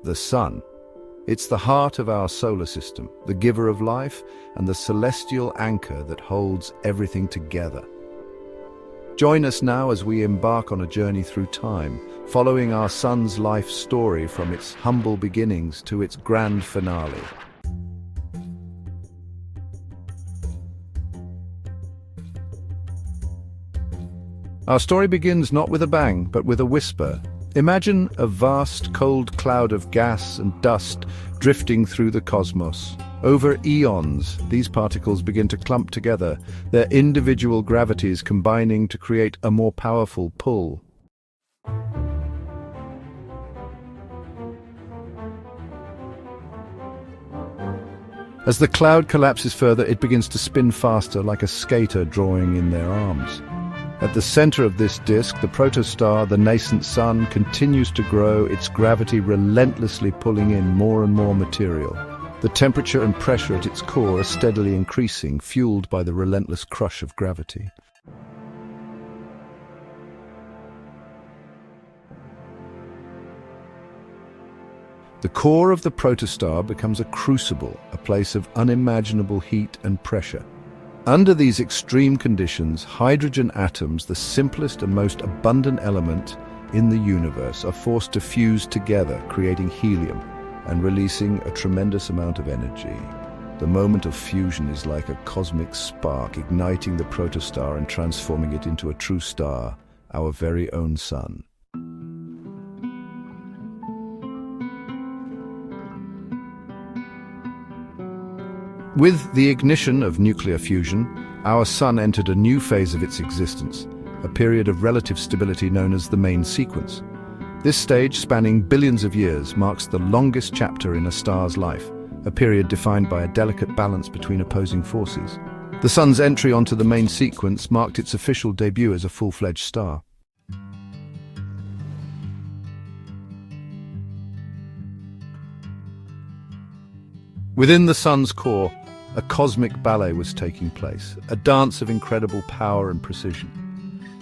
The Sun. It's the heart of our solar system, the giver of life, and the celestial anchor that holds everything together. Join us now as we embark on a journey through time, following our Sun's life story from its humble beginnings to its grand finale. Our story begins not with a bang, but with a whisper. Imagine a vast, cold cloud of gas and dust drifting through the cosmos. Over eons, these particles begin to clump together, their individual gravities combining to create a more powerful pull. As the cloud collapses further, it begins to spin faster, like a skater drawing in their arms. At the center of this disk, the protostar, the nascent sun, continues to grow, its gravity relentlessly pulling in more and more material. The temperature and pressure at its core are steadily increasing, fueled by the relentless crush of gravity. The core of the protostar becomes a crucible, a place of unimaginable heat and pressure. Under these extreme conditions, hydrogen atoms, the simplest and most abundant element in the universe, are forced to fuse together, creating helium and releasing a tremendous amount of energy. The moment of fusion is like a cosmic spark, igniting the protostar and transforming it into a true star, our very own sun. With the ignition of nuclear fusion, our sun entered a new phase of its existence, a period of relative stability known as the main sequence. This stage, spanning billions of years, marks the longest chapter in a star's life, a period defined by a delicate balance between opposing forces. The sun's entry onto the main sequence marked its official debut as a full-fledged star. Within the sun's core, a cosmic ballet was taking place, a dance of incredible power and precision.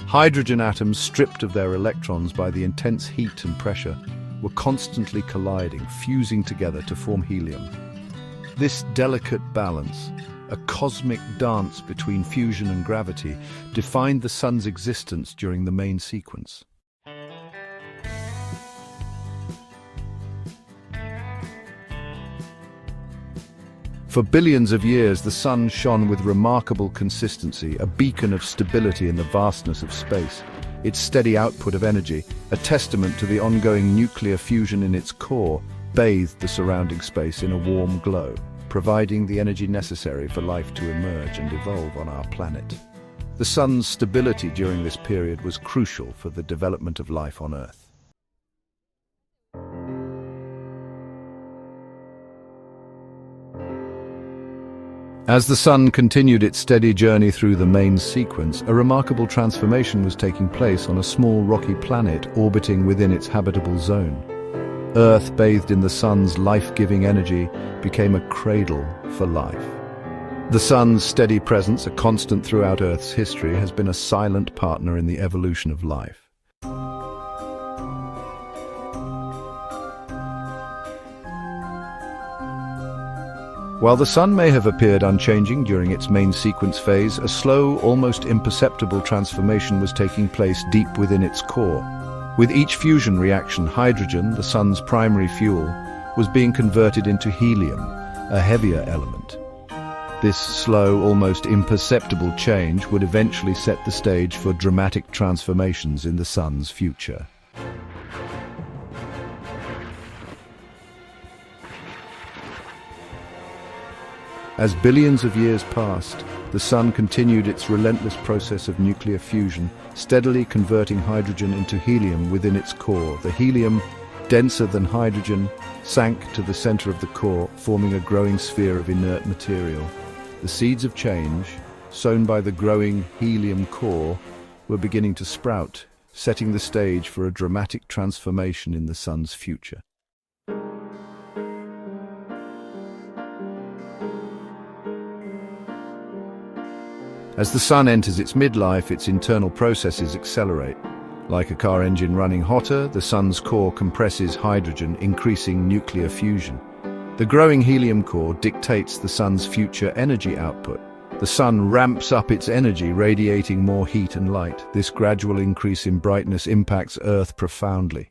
Hydrogen atoms, stripped of their electrons by the intense heat and pressure, were constantly colliding, fusing together to form helium. This delicate balance, a cosmic dance between fusion and gravity, defined the sun's existence during the main sequence. For billions of years, the sun shone with remarkable consistency, a beacon of stability in the vastness of space. Its steady output of energy, a testament to the ongoing nuclear fusion in its core, bathed the surrounding space in a warm glow, providing the energy necessary for life to emerge and evolve on our planet. The sun's stability during this period was crucial for the development of life on Earth. As the sun continued its steady journey through the main sequence, a remarkable transformation was taking place on a small rocky planet orbiting within its habitable zone. Earth, bathed in the sun's life-giving energy, became a cradle for life. The sun's steady presence, a constant throughout Earth's history, has been a silent partner in the evolution of life. While the sun may have appeared unchanging during its main sequence phase, a slow, almost imperceptible transformation was taking place deep within its core. With each fusion reaction, hydrogen, the sun's primary fuel, was being converted into helium, a heavier element. This slow, almost imperceptible change would eventually set the stage for dramatic transformations in the sun's future. As billions of years passed, the sun continued its relentless process of nuclear fusion, steadily converting hydrogen into helium within its core. The helium, denser than hydrogen, sank to the center of the core, forming a growing sphere of inert material. The seeds of change, sown by the growing helium core, were beginning to sprout, setting the stage for a dramatic transformation in the sun's future. As the sun enters its midlife, its internal processes accelerate. Like a car engine running hotter, the sun's core compresses hydrogen, increasing nuclear fusion. The growing helium core dictates the sun's future energy output. The sun ramps up its energy, radiating more heat and light. This gradual increase in brightness impacts Earth profoundly.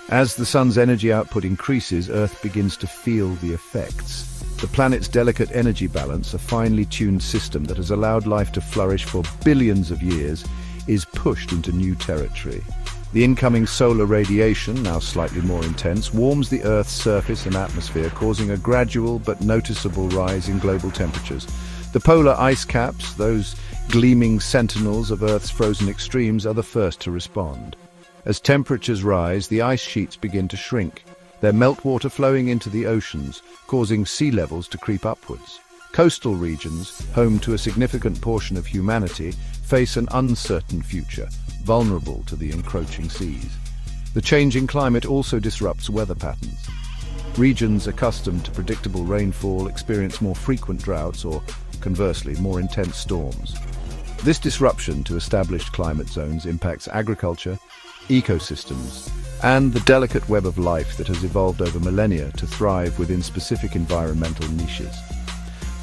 As the sun's energy output increases, Earth begins to feel the effects. The planet's delicate energy balance, a finely tuned system that has allowed life to flourish for billions of years, is pushed into new territory. The incoming solar radiation, now slightly more intense, warms the Earth's surface and atmosphere, causing a gradual but noticeable rise in global temperatures. The polar ice caps, those gleaming sentinels of Earth's frozen extremes, are the first to respond. As temperatures rise, the ice sheets begin to shrink, their meltwater flowing into the oceans, causing sea levels to creep upwards. Coastal regions, home to a significant portion of humanity, face an uncertain future, vulnerable to the encroaching seas. The changing climate also disrupts weather patterns. Regions accustomed to predictable rainfall experience more frequent droughts or, conversely, more intense storms. This disruption to established climate zones impacts agriculture, ecosystems, and the delicate web of life that has evolved over millennia to thrive within specific environmental niches.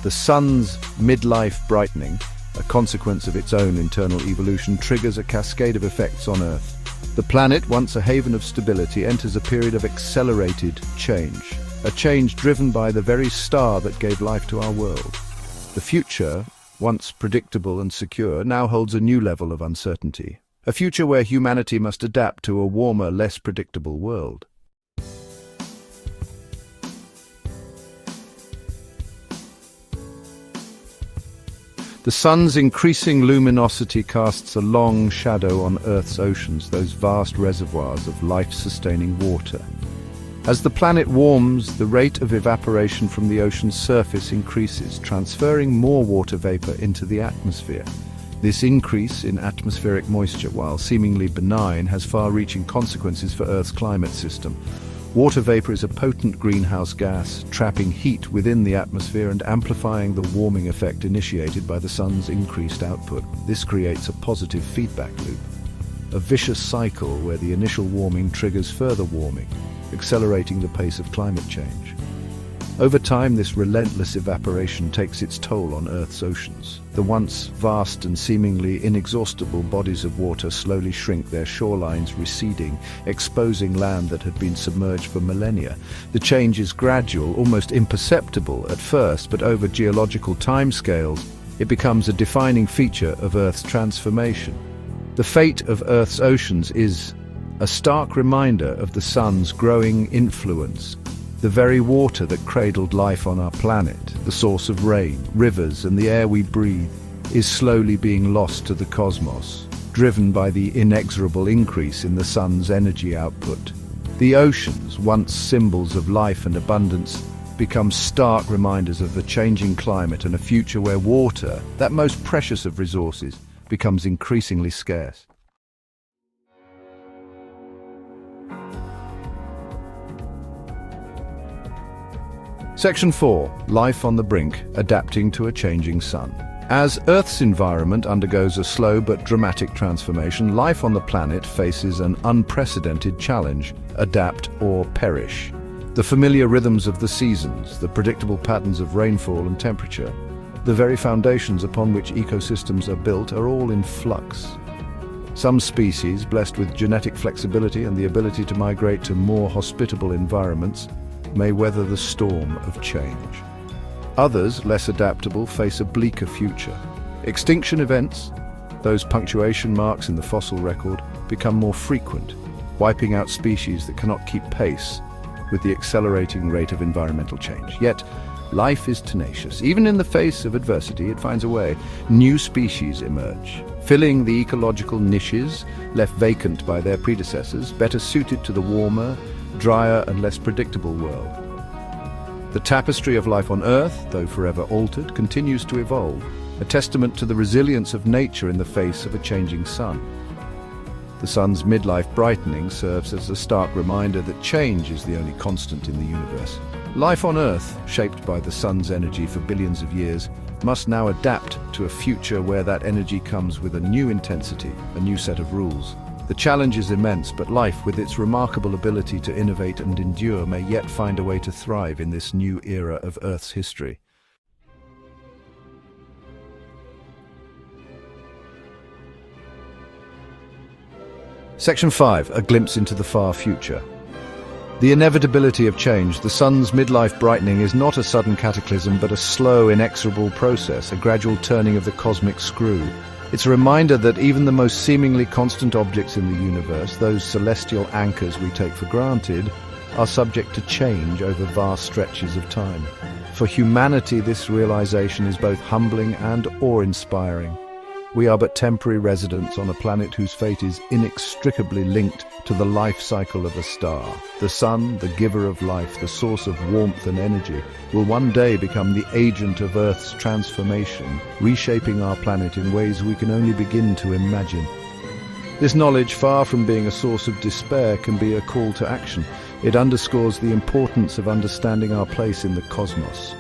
The sun's midlife brightening, a consequence of its own internal evolution, triggers a cascade of effects on Earth. The planet, once a haven of stability, enters a period of accelerated change, a change driven by the very star that gave life to our world. The future, once predictable and secure, now holds a new level of uncertainty, a future where humanity must adapt to a warmer, less predictable world. The sun's increasing luminosity casts a long shadow on Earth's oceans, those vast reservoirs of life-sustaining water. As the planet warms, the rate of evaporation from the ocean's surface increases, transferring more water vapor into the atmosphere. This increase in atmospheric moisture, while seemingly benign, has far-reaching consequences for Earth's climate system. Water vapor is a potent greenhouse gas, trapping heat within the atmosphere and amplifying the warming effect initiated by the sun's increased output. This creates a positive feedback loop, a vicious cycle where the initial warming triggers further warming, accelerating the pace of climate change. Over time, this relentless evaporation takes its toll on Earth's oceans. The once vast and seemingly inexhaustible bodies of water slowly shrink, their shorelines receding, exposing land that had been submerged for millennia. The change is gradual, almost imperceptible at first, but over geological timescales, it becomes a defining feature of Earth's transformation. The fate of Earth's oceans is a stark reminder of the sun's growing influence. The very water that cradled life on our planet, the source of rain, rivers, and the air we breathe, is slowly being lost to the cosmos, driven by the inexorable increase in the sun's energy output. The oceans, once symbols of life and abundance, become stark reminders of the changing climate and a future where water, that most precious of resources, becomes increasingly scarce. Section 4. Life on the Brink, Adapting to a Changing Sun. As Earth's environment undergoes a slow but dramatic transformation, life on the planet faces an unprecedented challenge: adapt or perish. The familiar rhythms of the seasons, the predictable patterns of rainfall and temperature, the very foundations upon which ecosystems are built are all in flux. Some species, blessed with genetic flexibility and the ability to migrate to more hospitable environments, may weather the storm of change. Others, less adaptable, face a bleaker future. Extinction events, those punctuation marks in the fossil record, become more frequent, wiping out species that cannot keep pace with the accelerating rate of environmental change. Yet, life is tenacious. Even in the face of adversity, it finds a way. New species emerge, filling the ecological niches left vacant by their predecessors, better suited to the warmer, drier and less predictable world. The tapestry of life on Earth, though forever altered, continues to evolve, a testament to the resilience of nature in the face of a changing sun. The sun's midlife brightening serves as a stark reminder that change is the only constant in the universe. Life on Earth, shaped by the sun's energy for billions of years, must now adapt to a future where that energy comes with a new intensity, a new set of rules. The challenge is immense, but life, with its remarkable ability to innovate and endure, may yet find a way to thrive in this new era of Earth's history. Section 5, a glimpse into the far future. The inevitability of change, the sun's midlife brightening, is not a sudden cataclysm but a slow, inexorable process, a gradual turning of the cosmic screw. It's a reminder that even the most seemingly constant objects in the universe, those celestial anchors we take for granted, are subject to change over vast stretches of time. For humanity, this realization is both humbling and awe-inspiring. We are but temporary residents on a planet whose fate is inextricably linked to the life cycle of a star. The sun, the giver of life, the source of warmth and energy, will one day become the agent of Earth's transformation, reshaping our planet in ways we can only begin to imagine. This knowledge, far from being a source of despair, can be a call to action. It underscores the importance of understanding our place in the cosmos,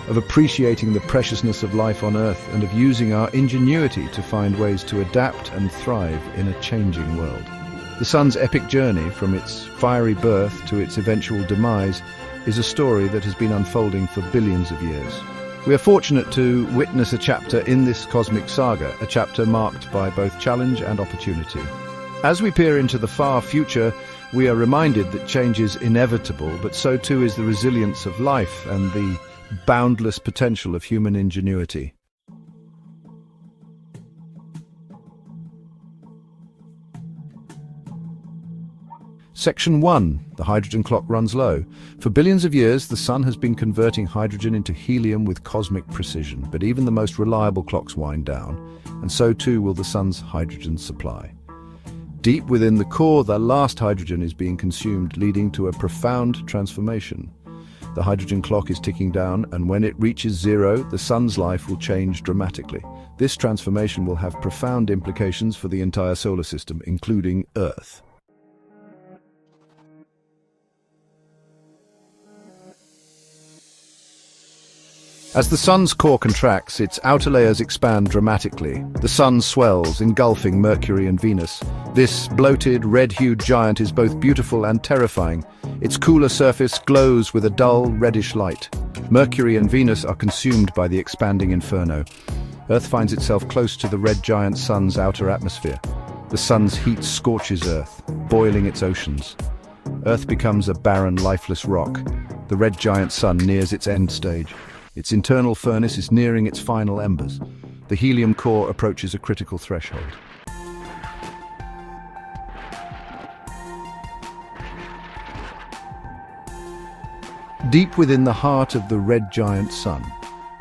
of appreciating the preciousness of life on Earth, and of using our ingenuity to find ways to adapt and thrive in a changing world. The sun's epic journey, from its fiery birth to its eventual demise, is a story that has been unfolding for billions of years. We are fortunate to witness a chapter in this cosmic saga, a chapter marked by both challenge and opportunity. As we peer into the far future, we are reminded that change is inevitable, but so too is the resilience of life and the boundless potential of human ingenuity. Section 1. The hydrogen clock runs low. For billions of years, the sun has been converting hydrogen into helium with cosmic precision, but even the most reliable clocks wind down, and so too will the sun's hydrogen supply. Deep within the core, the last hydrogen is being consumed, leading to a profound transformation. The hydrogen clock is ticking down, and when it reaches zero, the sun's life will change dramatically. This transformation will have profound implications for the entire solar system, including Earth. As the sun's core contracts, its outer layers expand dramatically. The sun swells, engulfing Mercury and Venus. This bloated, red-hued giant is both beautiful and terrifying. Its cooler surface glows with a dull, reddish light. Mercury and Venus are consumed by the expanding inferno. Earth finds itself close to the red giant sun's outer atmosphere. The sun's heat scorches Earth, boiling its oceans. Earth becomes a barren, lifeless rock. The red giant sun nears its end stage. Its internal furnace is nearing its final embers. The helium core approaches a critical threshold. Deep within the heart of the red giant sun,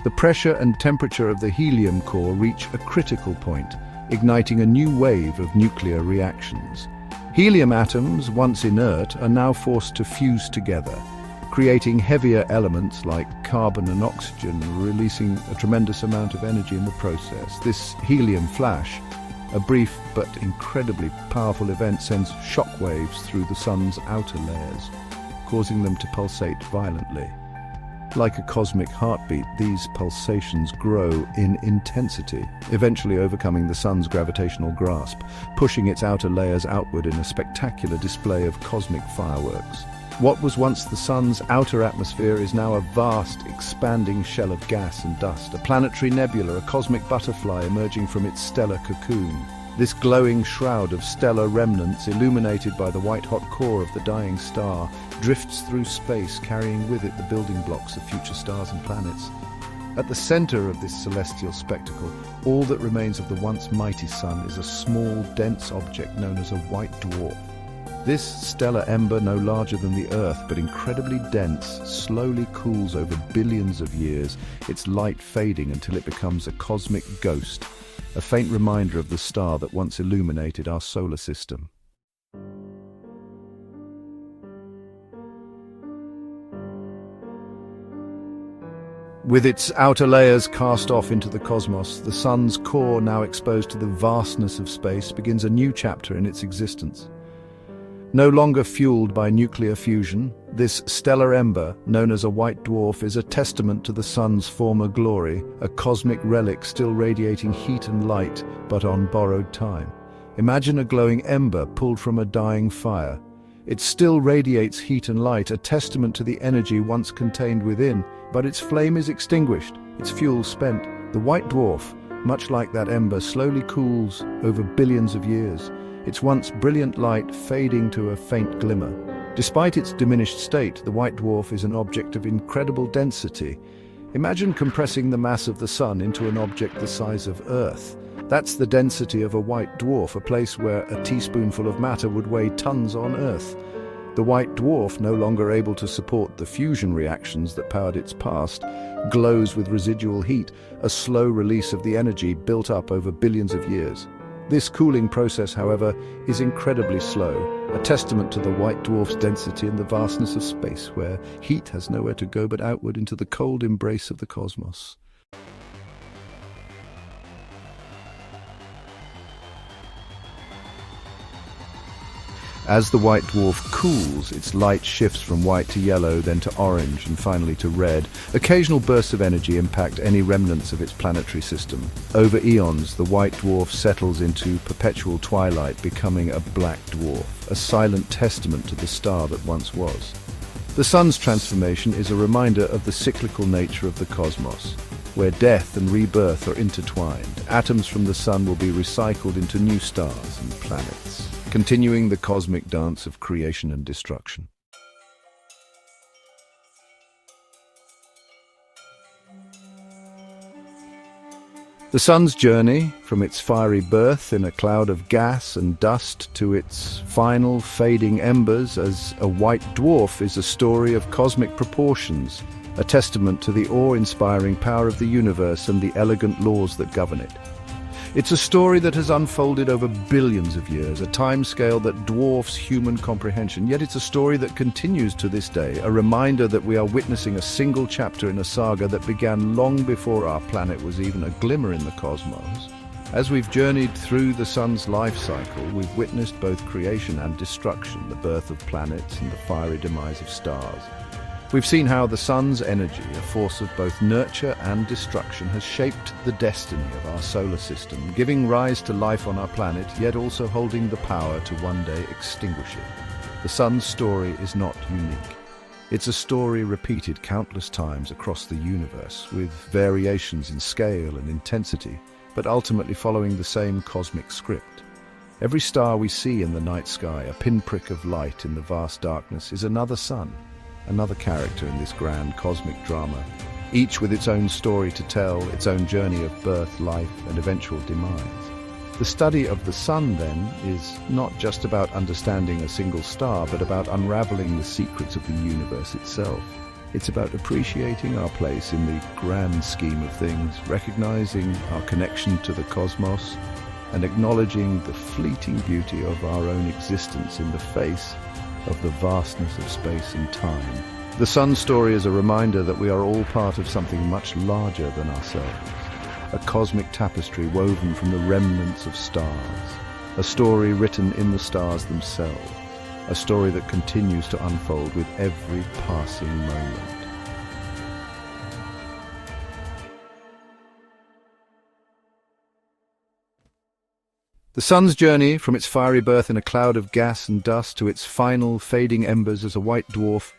the pressure and temperature of the helium core reach a critical point, igniting a new wave of nuclear reactions. Helium atoms, once inert, are now forced to fuse together, creating heavier elements like carbon and oxygen, releasing a tremendous amount of energy in the process. This helium flash, a brief but incredibly powerful event, sends shockwaves through the sun's outer layers, causing them to pulsate violently. Like a cosmic heartbeat, these pulsations grow in intensity, eventually overcoming the sun's gravitational grasp, pushing its outer layers outward in a spectacular display of cosmic fireworks. What was once the sun's outer atmosphere is now a vast, expanding shell of gas and dust, a planetary nebula, a cosmic butterfly emerging from its stellar cocoon. This glowing shroud of stellar remnants, illuminated by the white-hot core of the dying star, drifts through space, carrying with it the building blocks of future stars and planets. At the center of this celestial spectacle, all that remains of the once mighty sun is a small, dense object known as a white dwarf. This stellar ember, no larger than the Earth but incredibly dense, slowly cools over billions of years, its light fading until it becomes a cosmic ghost, a faint reminder of the star that once illuminated our solar system. With its outer layers cast off into the cosmos, the sun's core, now exposed to the vastness of space, begins a new chapter in its existence. No longer fueled by nuclear fusion, This stellar ember, known as a white dwarf, is a testament to the sun's former glory, a cosmic relic still radiating heat and light, but on borrowed time. Imagine a glowing ember pulled from a dying fire. It still radiates heat and light, a testament to the energy once contained within, but its flame is extinguished, its fuel spent. The white dwarf, much like that ember, slowly cools over billions of years, its once brilliant light fading to a faint glimmer. Despite its diminished state, the white dwarf is an object of incredible density. Imagine compressing the mass of the sun into an object the size of Earth. That's the density of a white dwarf, a place where a teaspoonful of matter would weigh tons on Earth. The white dwarf, no longer able to support the fusion reactions that powered its past, glows with residual heat, a slow release of the energy built up over billions of years. This cooling process, however, is incredibly slow, a testament to the white dwarf's density and the vastness of space, where heat has nowhere to go but outward into the cold embrace of the cosmos. As the white dwarf cools, its light shifts from white to yellow, then to orange, and finally to red. Occasional bursts of energy impact any remnants of its planetary system. Over eons, the white dwarf settles into perpetual twilight, becoming a black dwarf, a silent testament to the star that once was. The sun's transformation is a reminder of the cyclical nature of the cosmos, where death and rebirth are intertwined. Atoms from the sun will be recycled into new stars and planets, continuing the cosmic dance of creation and destruction. The sun's journey, from its fiery birth in a cloud of gas and dust to its final fading embers as a white dwarf, is a story of cosmic proportions, a testament to the awe-inspiring power of the universe and the elegant laws that govern it. It's a story that has unfolded over billions of years, a timescale that dwarfs human comprehension, yet it's a story that continues to this day, a reminder that we are witnessing a single chapter in a saga that began long before our planet was even a glimmer in the cosmos. As we've journeyed through the sun's life cycle, we've witnessed both creation and destruction, the birth of planets and the fiery demise of stars. We've seen how the sun's energy, a force of both nurture and destruction, has shaped the destiny of our solar system, giving rise to life on our planet, yet also holding the power to one day extinguish it. The sun's story is not unique. It's a story repeated countless times across the universe, with variations in scale and intensity, but ultimately following the same cosmic script. Every star we see in the night sky, a pinprick of light in the vast darkness, is another sun, another character in this grand cosmic drama, each with its own story to tell, its own journey of birth, life, and eventual demise. The study of the sun, then, is not just about understanding a single star, but about unraveling the secrets of the universe itself. It's about appreciating our place in the grand scheme of things, recognizing our connection to the cosmos, and acknowledging the fleeting beauty of our own existence in the face of the vastness of space and time. The sun story is a reminder that we are all part of something much larger than ourselves, a cosmic tapestry woven from the remnants of stars, a story written in the stars themselves, a story that continues to unfold with every passing moment. The sun's journey, from its fiery birth in a cloud of gas and dust to its final fading embers as a white dwarf,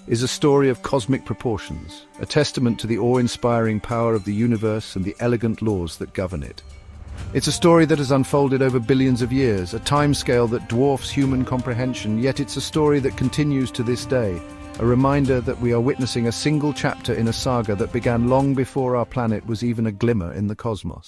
is a story of cosmic proportions, a testament to the awe-inspiring power of the universe and the elegant laws that govern it. It's a story that has unfolded over billions of years, a timescale that dwarfs human comprehension, yet it's a story that continues to this day, a reminder that we are witnessing a single chapter in a saga that began long before our planet was even a glimmer in the cosmos.